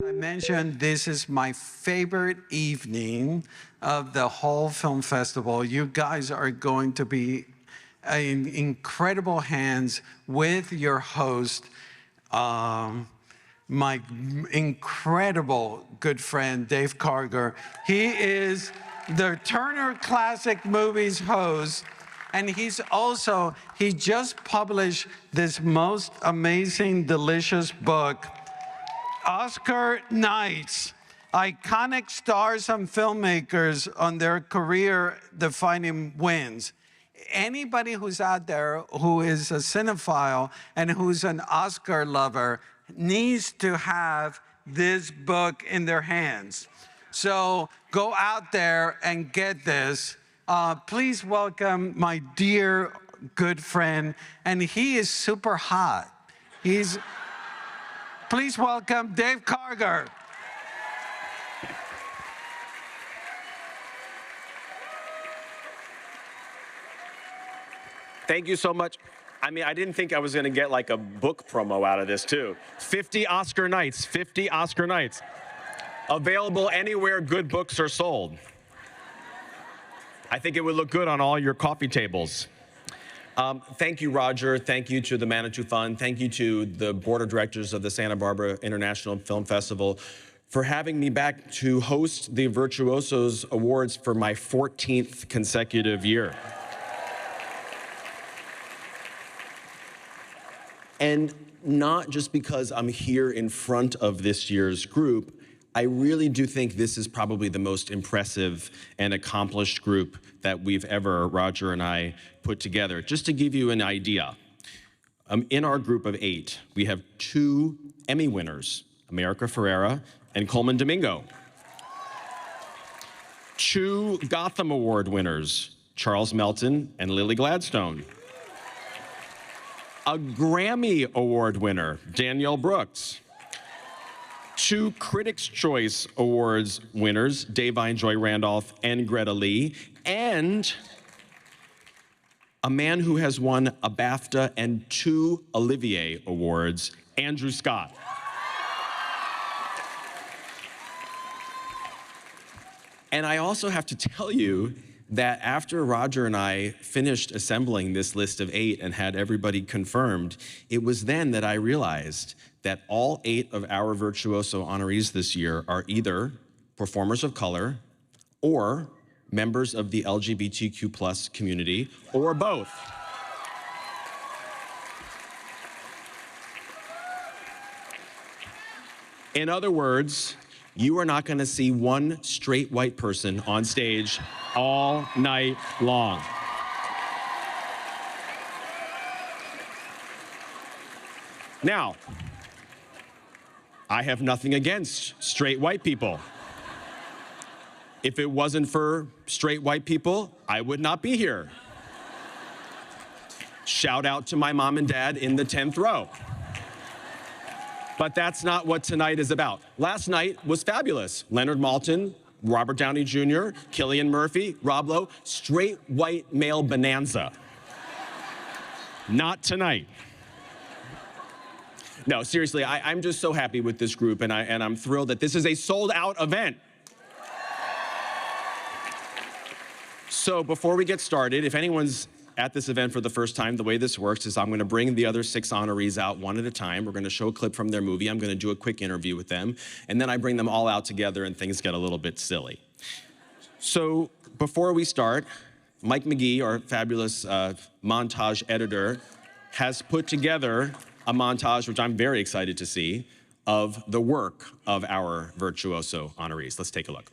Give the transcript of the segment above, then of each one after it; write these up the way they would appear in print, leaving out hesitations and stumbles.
I mentioned, this is my favorite evening of the whole film festival. You guys are going to be in incredible hands with your host, my incredible good friend, Dave Karger. He is the Turner Classic Movies host, and he just published this most amazing, delicious book, Oscar Nights, Iconic Stars and Filmmakers on Their Career-Defining Wins. Anybody who's out there who is a cinephile and who's an Oscar lover needs to have this book in their hands. So go out there and get this. Please welcome my dear good friend, and he is super hot. Please welcome Dave Karger. Thank you so much. I mean, I didn't think I was going to get like a book promo out of this, too. 50 Oscar nights, 50 Oscar nights. Available anywhere good books are sold. I think it would look good on all your coffee tables. Thank you, Roger. Thank you to the Manitou Fund. Thank you to the board of directors of the Santa Barbara International Film Festival for having me back to host the Virtuosos Awards for my 14th consecutive year. And not just because I'm here in front of this year's group, I really do think this is probably the most impressive and accomplished group that we've ever, Roger and I, put together. Just to give you an idea, in our group of 8, we have 2 Emmy winners, America Ferrera and Coleman Domingo. 2 Gotham Award winners, Charles Melton and Lily Gladstone. A Grammy Award winner, Danielle Brooks. 2 Critics' Choice Awards winners, Davine Joy Randolph and Greta Lee, and a man who has won a BAFTA and 2 Olivier Awards, Andrew Scott. And I also have to tell you that after Roger and I finished assembling this list of 8 and had everybody confirmed, it was then that I realized that all 8 of our Virtuoso honorees this year are either performers of color or members of the LGBTQ+ community, or both. In other words, you are not going to see one straight white person on stage all night long. Now, I have nothing against straight white people. If it wasn't for straight white people, I would not be here. Shout out to my mom and dad in the 10th row. But that's not what tonight is about. Last night was fabulous. Leonard Maltin, Robert Downey Jr., Cillian Murphy, Rob Lowe, straight white male bonanza. Not tonight. No, seriously, I'm just so happy with this group, and I'm thrilled that this is a sold-out event. So before we get started, if anyone's at this event for the first time, the way this works is I'm going to bring the other 6 honorees out one at a time. We're going to show a clip from their movie. I'm going to do a quick interview with them, and then I bring them all out together, and things get a little bit silly. So before we start, Mike McGee, our fabulous montage editor, has put together a montage, which I'm very excited to see, of the work of our Virtuoso honorees. Let's take a look.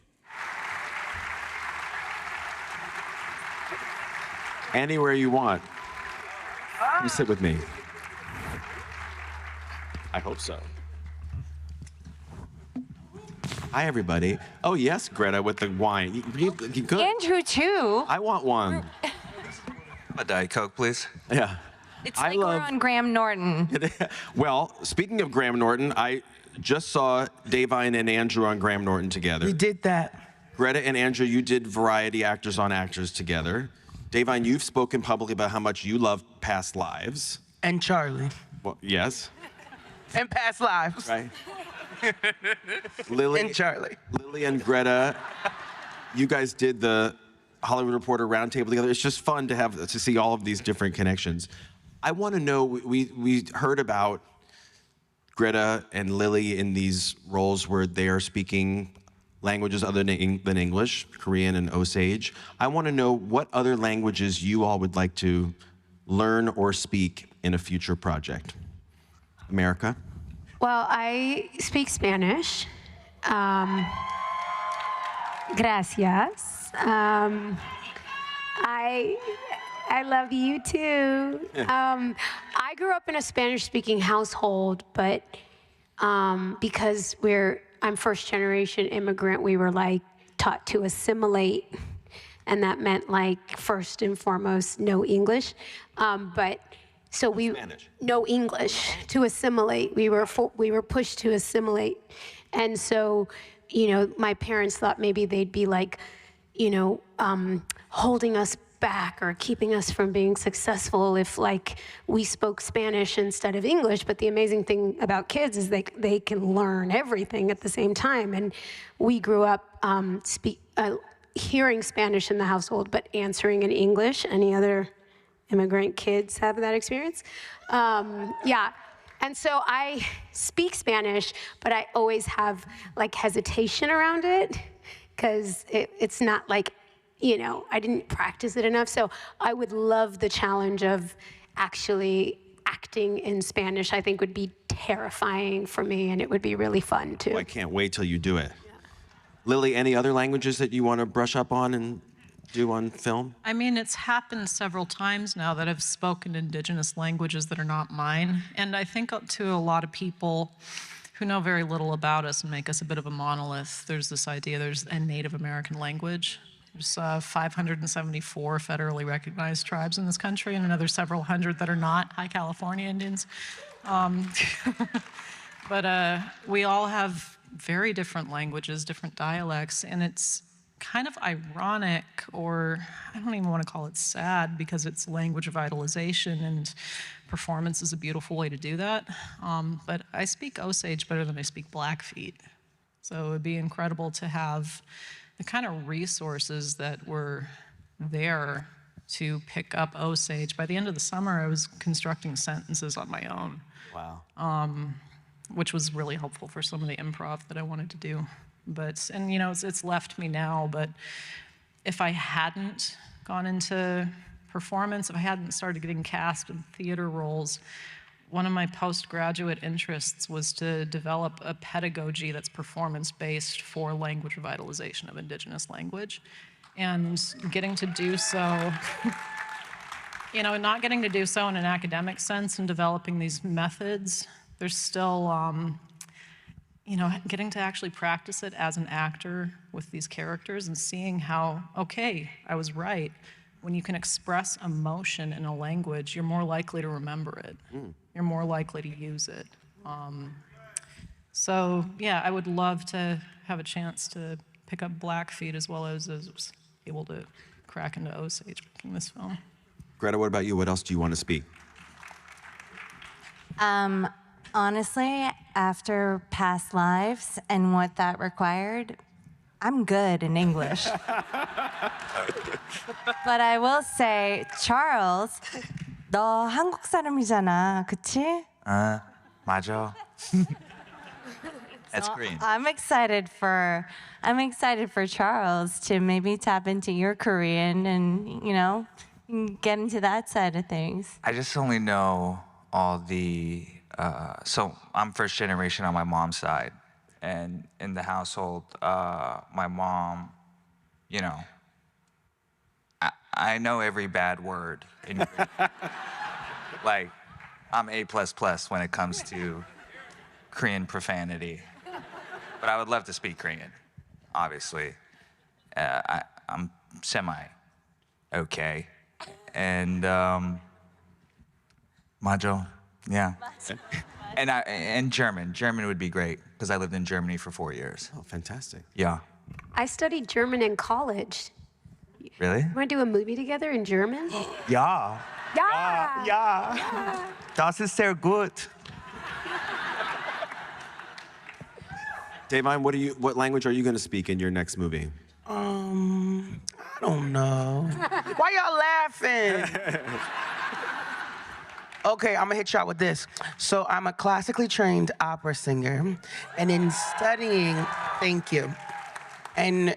Anywhere you want. You sit with me. I hope so. Hi, everybody. Oh, yes, Greta, with the wine. You good? Andrew, too. I want one. A Diet Coke, please. Yeah. It's like we're on Graham Norton. Well, speaking of Graham Norton, I just saw Davine and Andrew on Graham Norton together. We did that. Greta and Andrew, you did Variety Actors on Actors together. Davine, you've spoken publicly about how much you love Past Lives. And Charlie. Well, yes. And Past Lives. Right. Lily And Charlie. Lily and Greta, you guys did the Hollywood Reporter roundtable together. It's just fun to see all of these different connections. I want to know, we heard about Greta and Lily in these roles where they are speaking languages other than English, Korean and Osage. I want to know what other languages you all would like to learn or speak in a future project. America? Well, I speak Spanish. Gracias. I love you too. I grew up in a Spanish-speaking household, but because I'm first generation immigrant, we were like taught to assimilate, and that meant like first and foremost no English, Spanish. no English to assimilate. We were pushed to assimilate, and so my parents thought maybe they'd be like, holding us back or keeping us from being successful if like we spoke Spanish instead of English. But the amazing thing about kids is they can learn everything at the same time. And we grew up hearing Spanish in the household, but answering in English. Any other immigrant kids have that experience? Yeah. And so I speak Spanish, but I always have like hesitation around it because it's not like, I didn't practice it enough. So I would love the challenge of actually acting in Spanish. I think would be terrifying for me, and it would be really fun too. Oh, I can't wait till you do it. Yeah. Lily, any other languages that you want to brush up on and do on film? I mean, it's happened several times now that I've spoken indigenous languages that are not mine. And I think to a lot of people who know very little about us and make us a bit of a monolith, there's this idea there's a Native American language. There's 574 federally recognized tribes in this country and another several hundred that are not. Hi, California Indians. But we all have very different languages, different dialects, and it's kind of ironic, or I don't even want to call it sad, because it's language of idolization, and performance is a beautiful way to do that. But I speak Osage better than I speak Blackfeet. So it would be incredible to have the kind of resources that were there to pick up Osage. By the end of the summer, I was constructing sentences on my own. Wow. Which was really helpful for some of the improv that I wanted to do. And it's left me now, but if I hadn't gone into performance, if I hadn't started getting cast in theater roles, one of my postgraduate interests was to develop a pedagogy that's performance-based for language revitalization of indigenous language. And getting to do so, not getting to do so in an academic sense and developing these methods, there's still, getting to actually practice it as an actor with these characters and seeing how, okay, I was right. When you can express emotion in a language, you're more likely to remember it. You're more likely to use it. So yeah, I would love to have a chance to pick up Blackfeet as well as able to crack into Osage making this film. Greta, what about you? What else do you want to speak? Honestly, after past lives and what that required, I'm good in English. But I will say, Charles, 너 한국 사람이잖아, 그치? 맞아. That's Korean. I'm excited for Charles to maybe tap into your Korean and, get into that side of things. I just only know all the, so I'm first generation on my mom's side. And in the household, my mom, I know every bad word. Like, I'm A++ when it comes to Korean profanity. But I would love to speak Korean, obviously. I'm semi-okay. And, Majo, yeah. And German. German would be great, because I lived in Germany for 4 years. Oh, fantastic. Yeah. I studied German in college. Really? Want to do a movie together in German? Ja. Yeah. Ja. Das ist sehr gut. Davine, what language are you going to speak in your next movie? I don't know. Why y'all laughing? Okay, I'm gonna hit y'all with this. So I'm a classically trained opera singer, and in studying, thank you. And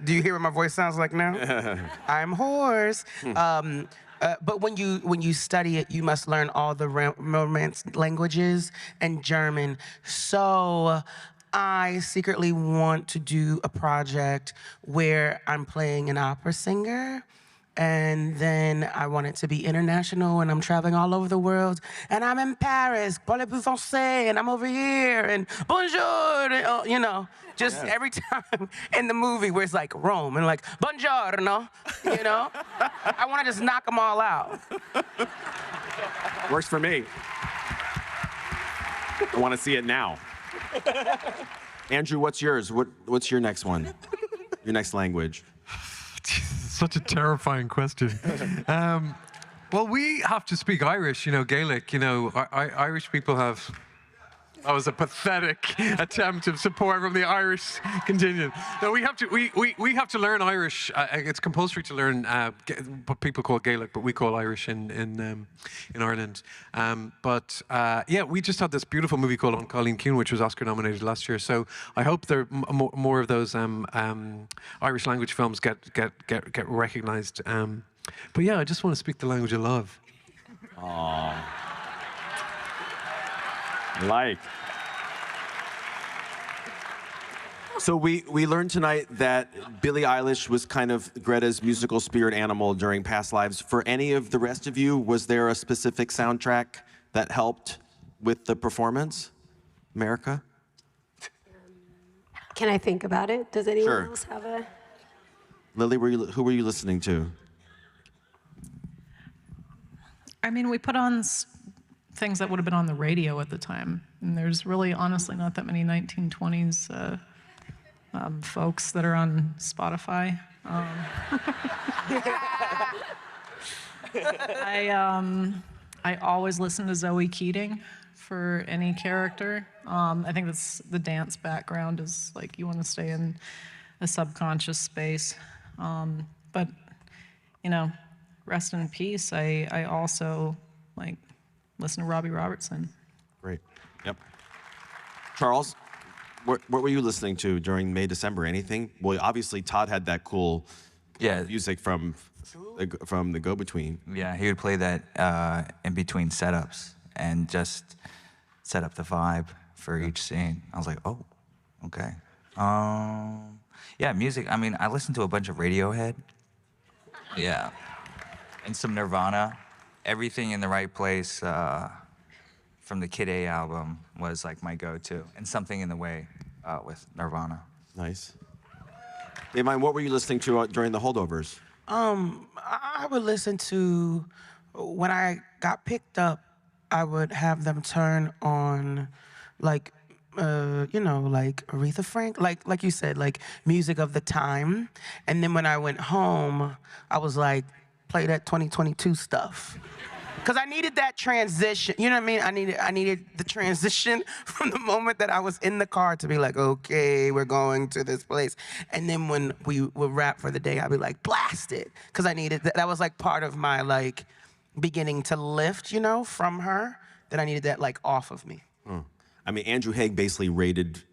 do you hear what my voice sounds like now? I'm hoarse. But when you study it, you must learn all the Romance languages and German. So I secretly want to do a project where I'm playing an opera singer. And then I want it to be international, and I'm traveling all over the world. And I'm in Paris, parlez-vous français, and I'm over here, and bonjour, and, you know, just every time in the movie where it's like Rome, and like, buongiorno, you know? I want to just knock them all out. Works for me. I want to see it now. Andrew, what's yours? What's your next one? Your next language? Such a terrifying question. Well, we have to speak Irish, you know, Gaelic. You know, Irish people have. That was a pathetic attempt of support from the Irish contingent. No, we have to learn Irish. It's compulsory to learn what people call Gaelic, but we call Irish in Ireland. Yeah, we just had this beautiful movie called On Colleen Keane, which was Oscar nominated last year. So I hope there more of those Irish language films get recognised. But yeah, I just want to speak the language I love. Aww. So we learned tonight that Billie Eilish was kind of Greta's musical spirit animal during past lives. For any of the rest of you, was there a specific soundtrack that helped with the performance? America? Can I think about it? Does anyone Sure. else have a? Lily, who were you listening to? I mean, we put on things that would have been on the radio at the time. And there's really, honestly, not that many 1920s folks that are on Spotify. I always listen to Zoe Keating for any character. I think that's the dance background is like you want to stay in a subconscious space. But, you know, rest in peace. I also like listen to Robbie Robertson. Great. Yep. Charles, what were you listening to during May, December? Anything? Well, obviously Todd had that cool music from the Go-Between. Yeah, he would play that in between setups and just set up the vibe for each scene. I was like, oh, okay. Yeah, music. I mean, I listened to a bunch of Radiohead. Yeah. And some Nirvana. Everything in the Right Place from the Kid A album was like my go-to. And Something in the Way with Nirvana. Nice. Davine, what were you listening to during the holdovers? I would listen to, when I got picked up, I would have them turn on, like, you know, like Aretha Franklin, like you said, like music of the time. And then when I went home, I was like, play that 2022 stuff. Because I needed that transition, you know what I mean? I needed the transition from the moment that I was in the car to be like, okay, we're going to this place. And then when we would rap for the day, I'd be like, blast it. Because I needed, that was like part of my like beginning to lift, you know, from her, that I needed that like off of me. I mean, Andrew Haig basically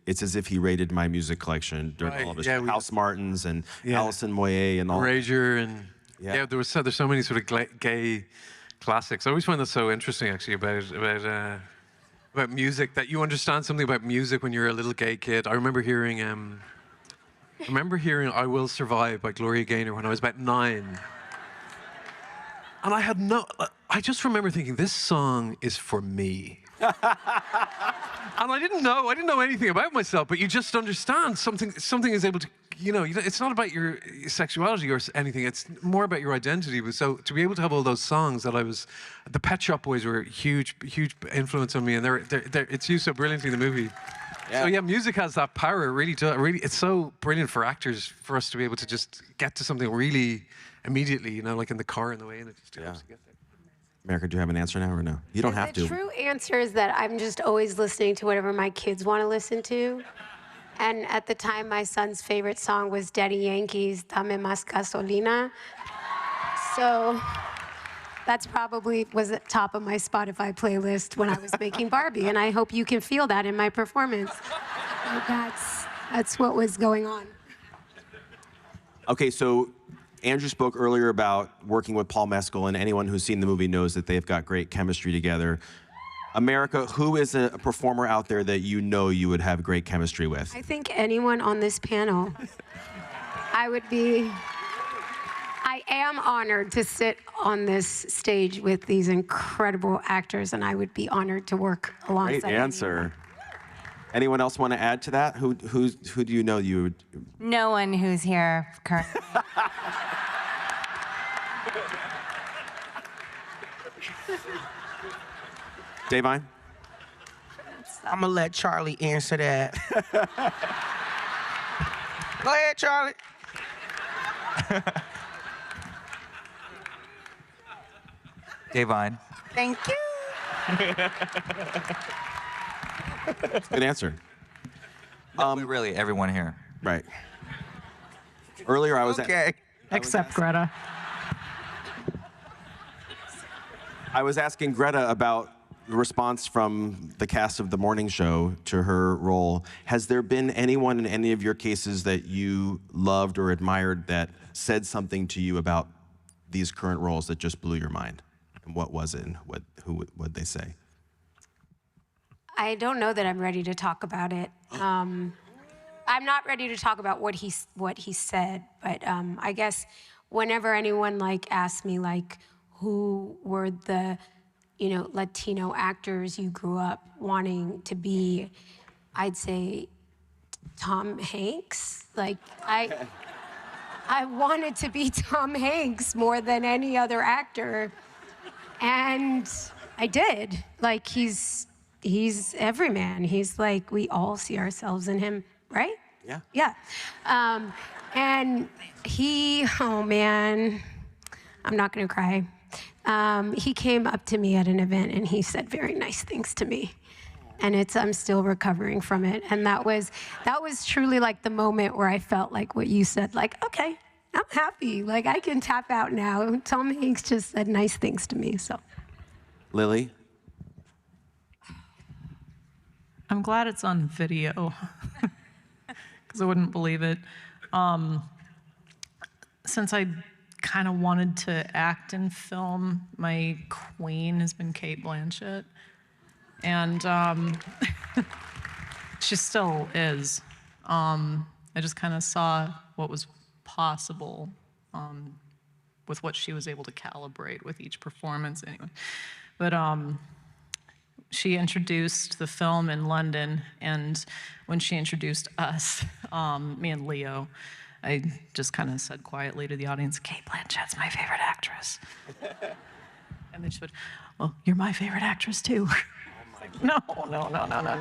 it's as if he rated my music collection during all of his House Martins and Alison Moyet and all. Erasure and there's so many sort of gay classics. I always find that so interesting, actually, about music, that you understand something about music when you're a little gay kid. I remember hearing "I Will Survive" by Gloria Gaynor when I was about 9, and I just remember thinking, this song is for me. And I didn't know anything about myself, but you just understand something is able to, you know, it's not about your sexuality or anything, it's more about your identity. So to be able to have all those songs the Pet Shop Boys were a huge influence on me, and it's used so brilliantly in the movie. Yeah. So yeah, music has that power, it really does. It's so brilliant for actors, for us to be able to just get to something really immediately, you know, like in the car on the way, and it just helps to get there. America, do you have an answer now or no? You don't have The to. true answer is that I'm just always listening to whatever my kids want to listen to. And at the time, my son's favorite song was Daddy Yankee's Dame Más Gasolina. So that's probably was at top of my Spotify playlist when I was making Barbie. And I hope you can feel that in my performance. That's what was going on. Okay, so Andrew spoke earlier about working with Paul Mescal, and anyone who's seen the movie knows that they've got great chemistry together. America, who is a performer out there that you know you would have great chemistry with? I think anyone on this panel, I am honored to sit on this stage with these incredible actors, and I would be honored to work alongside Great answer. Anyone else want to add to that? Who do you know you would? No one who's here currently. Davine? I'm gonna let Charlie answer that. Go ahead, Charlie. Davine. Thank you. Good answer. Really, everyone here. Right. Earlier I was Okay. Except Greta. I was asking Greta about the response from the cast of the morning show to her role. Has there been anyone in any of your cases that you loved or admired that said something to you about these current roles that just blew your mind? And what was it? And what'd they say? I don't know that I'm ready to talk about it. I'm not ready to talk about what he said, but I guess whenever anyone asks me who were the Latino actors you grew up wanting to be, I'd say Tom Hanks. I wanted to be Tom Hanks more than any other actor, and I did. He's everyman. He's we all see ourselves in him, right? Yeah. Yeah. And he, oh man, I'm not gonna cry. He came up to me at an event and he said very nice things to me. And I'm still recovering from it. And that was truly the moment where I felt what you said, okay, I'm happy. I can tap out now. Tom Hanks just said nice things to me, so. Lily? I'm glad it's on video because I wouldn't believe it. Since I kind of wanted to act in film, my queen has been Cate Blanchett. And she still is. I just kind of saw what was possible with what she was able to calibrate with each performance anyway. But she introduced the film in London, and when she introduced us, me and Leo, I just kind of said quietly to the audience, Cate Blanchett's my favorite actress. And then she went, well, you're my favorite actress too. No.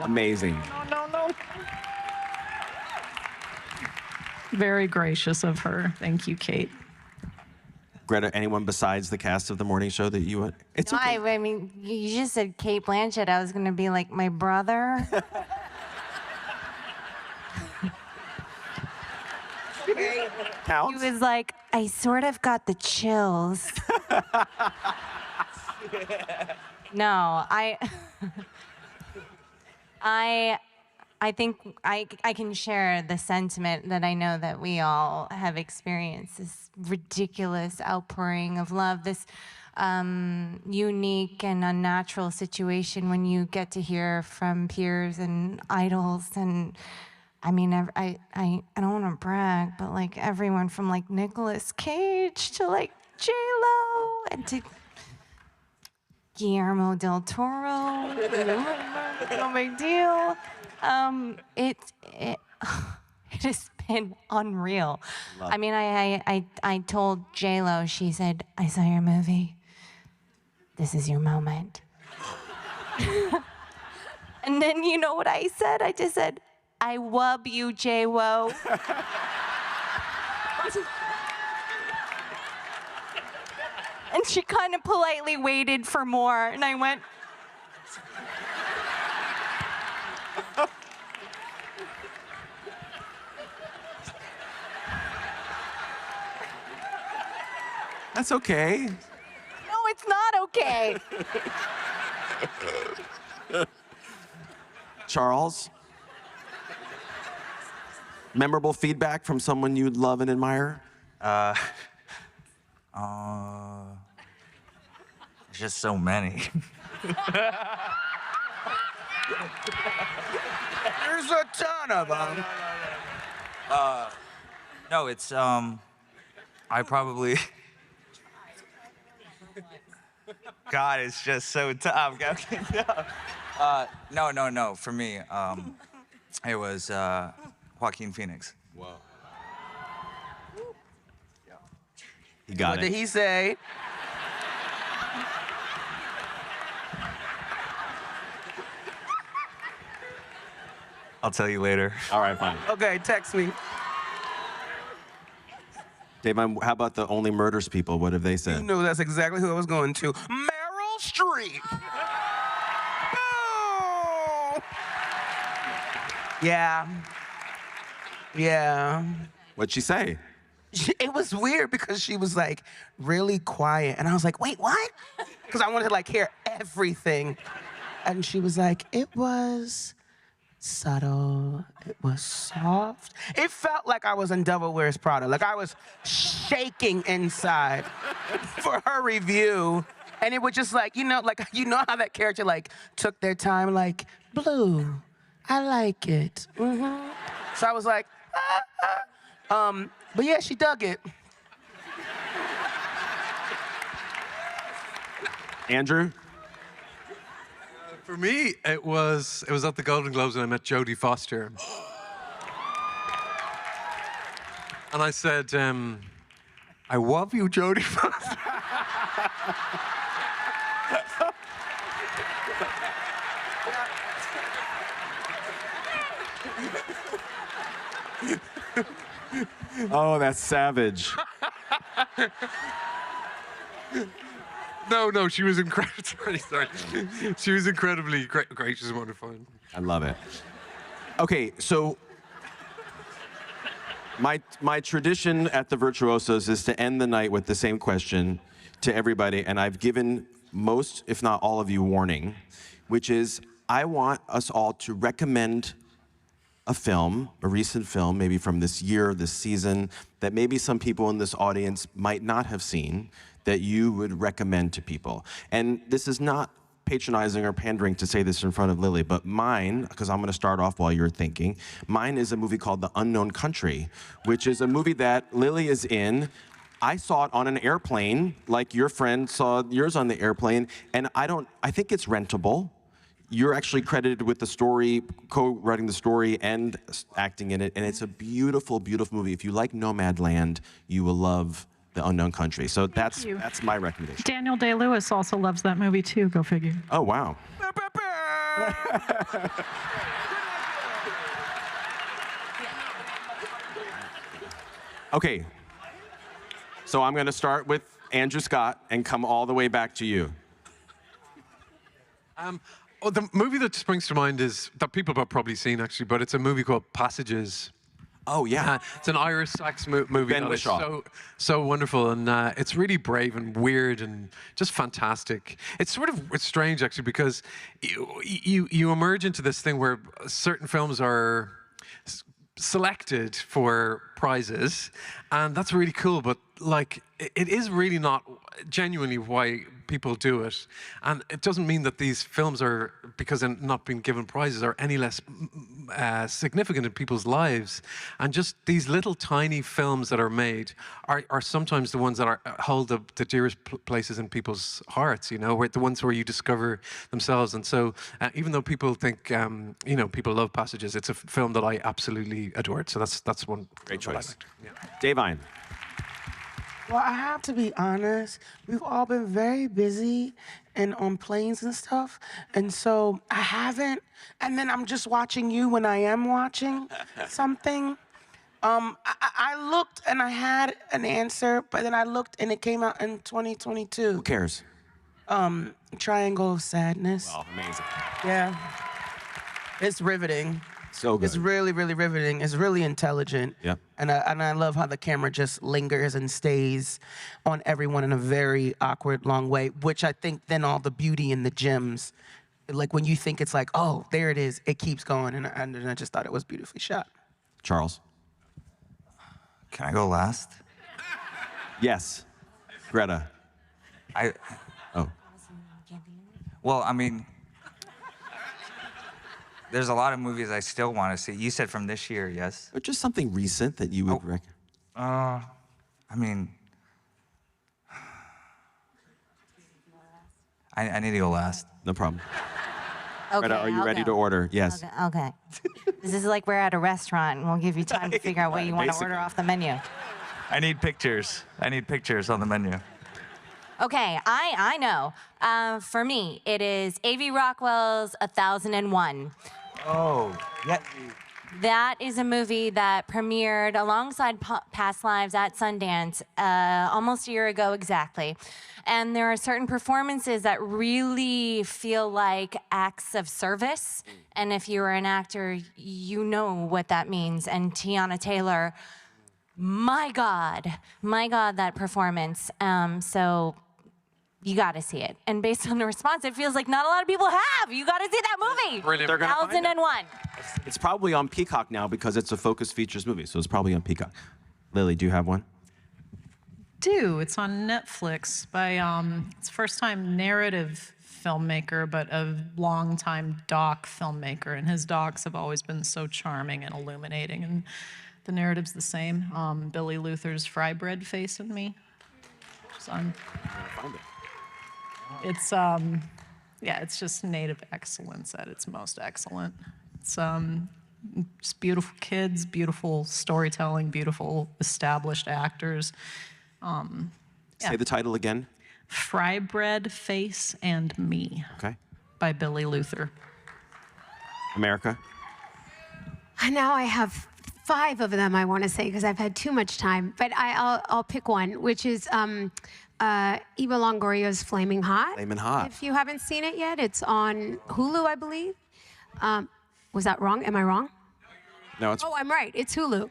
Amazing. No. Very gracious of her. Thank you, Kate. Greta, anyone besides the cast of the morning show that you would? It's No, okay. I mean, you just said Cate Blanchett. I was gonna be like my brother. Counts? He was like, I sort of got the chills. No, I think I can share the sentiment that I know that we all have experienced, this ridiculous outpouring of love, this unique and unnatural situation when you get to hear from peers and idols. And I mean, I don't want to brag, but everyone from Nicolas Cage to J-Lo and to Guillermo del Toro, no big deal. It has been unreal. I mean, I told J-Lo, she said, I saw your movie. This is your moment. And then you know what I said? I just said, I wub you, J-Wo. And she kind of politely waited for more, and I went, That's okay. no, it's not okay. Charles? Memorable feedback from someone you love and admire? Just so many. There's a ton of them. No, it's I probably. God, it's just so tough. No. For me, it was Joaquin Phoenix. Whoa. He got What it. did he say? I'll tell you later. All right, fine. Okay, text me. Dave, how about the Only Murders people? What have they You said? knew that's exactly who I was going to. Meryl Streep. Oh. Yeah. Yeah. What'd she say? It was weird because she was like really quiet, and I was like, wait, what? Because I wanted to like hear everything, and she was like, it was subtle, it was soft. It felt like I was in Devil Wears Prada, like I was shaking inside for her review, and it was just like, you know how that character like took their time, like, Blue, I like it. So I was like, but yeah, she dug it. Andrew? For me, it was at the Golden Globes and I met Jodie Foster. And I said, I love you, Jodie Foster. Oh, that's savage. No, she was incredible. Sorry. She was incredibly gracious and wonderful. I love it. Okay, so my tradition at the Virtuosos is to end the night with the same question to everybody, and I've given most, if not all of you, warning, which is I want us all to recommend a film, a recent film, maybe from this year, this season, that maybe some people in this audience might not have seen, that you would recommend to people. And this is not patronizing or pandering to say this in front of Lily, but mine, because I'm gonna start off while you're thinking, mine is a movie called The Unknown Country, which is a movie that Lily is in. I saw it on an airplane, like your friend saw yours on the airplane, and I think it's rentable. You're actually credited with the story, co-writing the story and acting in it, and it's a beautiful, beautiful movie. If you like Nomadland, you will love The Unknown Country. So that's my recommendation. Daniel Day-Lewis also loves that movie too, go figure. Oh, wow. Okay, so I'm gonna start with Andrew Scott and come all the way back to you. The movie that springs to mind is, that people have probably seen actually, but it's a movie called Passages. Oh, yeah. It's an Irish sax movie Ben that is Whishaw. so wonderful, and it's really brave and weird and just fantastic. It's strange actually because you emerge into this thing where certain films are selected for prizes, and that's really cool. But like, it is really not genuinely why people do it, and it doesn't mean that these films are, because they're not being given prizes, are any less significant in people's lives. And just these little tiny films that are made are sometimes the ones that hold the dearest places in people's hearts. You know, where the ones where you discover themselves. And so, even though people think, people love Passages, it's a film that I absolutely adored. So that's one Great that I choice. liked. Yeah. Davine. Well, I have to be honest. We've all been very busy and on planes and stuff. And so I haven't, and then I'm just watching you when I am watching something. I looked and I had an answer, but then I looked and it came out in 2022. Who cares? Triangle of Sadness. Oh, amazing. Yeah. It's riveting. So good. It's really, really riveting. It's really intelligent. Yeah. And I love how the camera just lingers and stays on everyone in a very awkward, long way, which I think then all the beauty and the gems, like when you think it's like, oh, there it is, it keeps going. And I just thought it was beautifully shot. Charles. Can I go last? Yes. Greta. Oh. Well, I mean, there's a lot of movies I still want to see. You said from this year, yes? Or just something recent that you would recommend. I mean, I need to go last. No problem. Okay, Greta, are you I'll ready go. to order? Yes. Okay. This is like we're at a restaurant, and we'll give you time to figure out what you want to Basically. order off the menu. I need pictures. I need pictures on the menu. Okay, I know. For me, it is A.V. Rockwell's 1001. Oh, yeah. That is a movie that premiered alongside Past Lives at Sundance almost a year ago exactly. And there are certain performances that really feel like acts of service. And if you're an actor, you know what that means. And Tiana Taylor, my God, that performance. So you got to see it. And based on the response, it feels like not a lot of people have. You got to see that movie. Brilliant. They're gonna find it. 1001. It's probably on Peacock now because it's a Focus Features movie, so it's probably on Peacock. Lily, do you have one? It's on Netflix by it's first-time narrative filmmaker, but a long-time doc filmmaker, and his docs have always been so charming and illuminating, and the narrative's the same. Billy Luther's Fry Bread Face and Me. It's it's just native excellence at its most excellent. It's just beautiful kids, beautiful storytelling, beautiful established actors. Say the title again. Fry Bread, Face, and Me Okay. by Billy Luther. America. Now I have 5 of them I want to say because I've had too much time, but I'll pick one, which is Eva Longoria's Flaming Hot. Flamin' Hot. If you haven't seen it yet, it's on Hulu, I believe. Was that wrong? Am I wrong? No, it's Oh, I'm right. It's Hulu.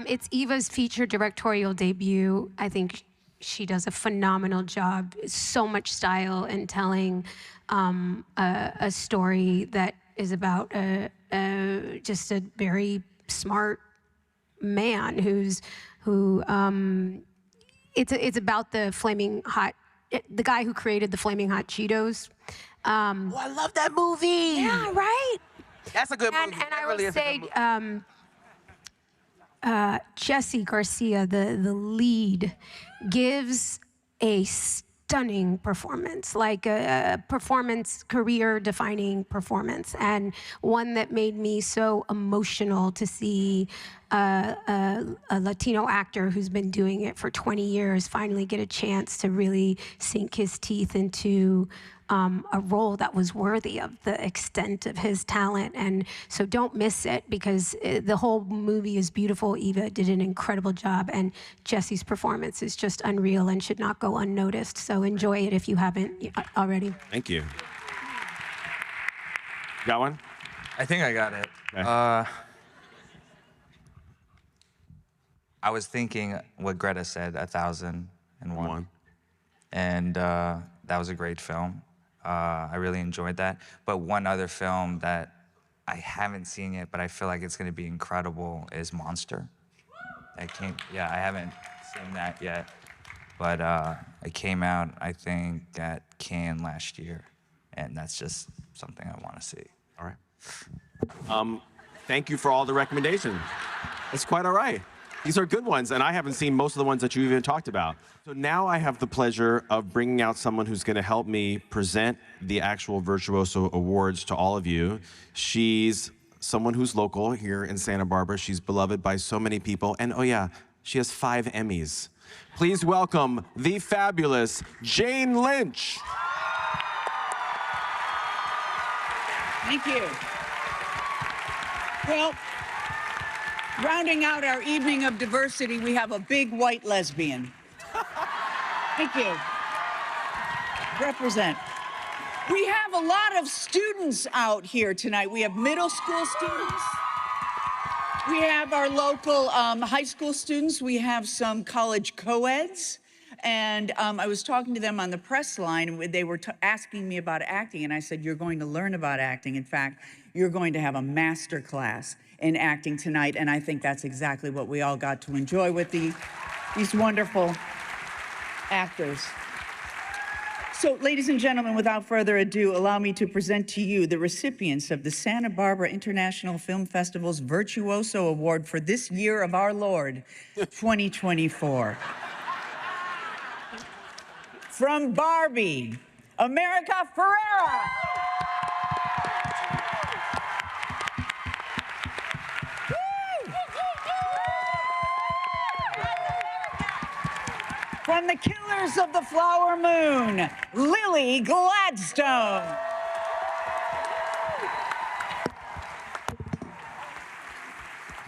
It's Eva's feature directorial debut. I think she does a phenomenal job. So much style in telling a story that is about just a very smart man who. It's about the Flaming Hot, the guy who created the Flaming Hot Cheetos. Oh, I love that movie. Yeah, right. That's a good movie. And That I really would is a good say movie. Jesse Garcia, the lead, gives a stunning performance, like a performance, career-defining performance, and one that made me so emotional to see a Latino actor who's been doing it for 20 years finally get a chance to really sink his teeth into a role that was worthy of the extent of his talent. And so don't miss it because the whole movie is beautiful. Eva did an incredible job, and Jesse's performance is just unreal and should not go unnoticed. So enjoy it if you haven't already. Thank you. Got one? I think I got it. Okay. I was thinking what Greta said, 1001. One. And that was a great film. I really enjoyed that. But one other film that I haven't seen yet, but I feel like it's going to be incredible is Monster. I haven't seen that yet. But it came out, I think, at Cannes last year. And that's just something I want to see. All right. Thank you for all the recommendations. It's quite all right. These are good ones, and I haven't seen most of the ones that you even talked about. So now I have the pleasure of bringing out someone who's going to help me present the actual Virtuoso Awards to all of you. She's someone who's local here in Santa Barbara. She's beloved by so many people, and oh yeah, she has 5 Emmys. Please welcome the fabulous Jane Lynch. Thank you. Well, Rounding out our evening of diversity, we have a big white lesbian. Thank you. Represent. We have a lot of students out here tonight. We have middle school students. We have our local high school students. We have some college co-eds. And I was talking to them on the press line, and they were asking me about acting, and I said, you're going to learn about acting. In fact, you're going to have a master class in acting tonight, and I think that's exactly what we all got to enjoy with these wonderful actors. So, ladies and gentlemen, without further ado, allow me to present to you the recipients of the Santa Barbara International Film Festival's Virtuoso Award for this year of our Lord, 2024. From Barbie, America Ferrera. From the Killers of the Flower Moon, Lily Gladstone.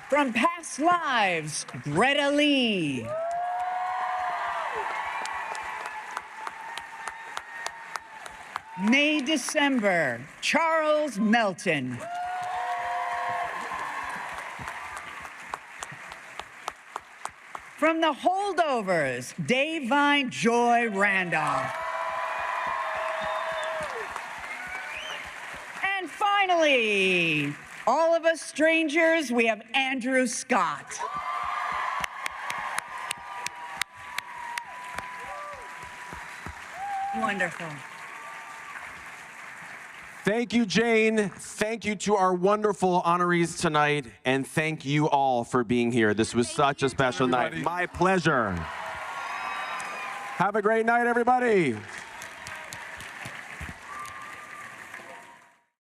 From Past Lives, Greta Lee. May December, Charles Melton. From The Holdovers, Davine Joy Randolph. And finally, All of Us Strangers, we have Andrew Scott. Wonderful. Thank you, Jane. Thank you to our wonderful honorees tonight, and thank you all for being here. This was such a special night. My pleasure. Have a great night, everybody.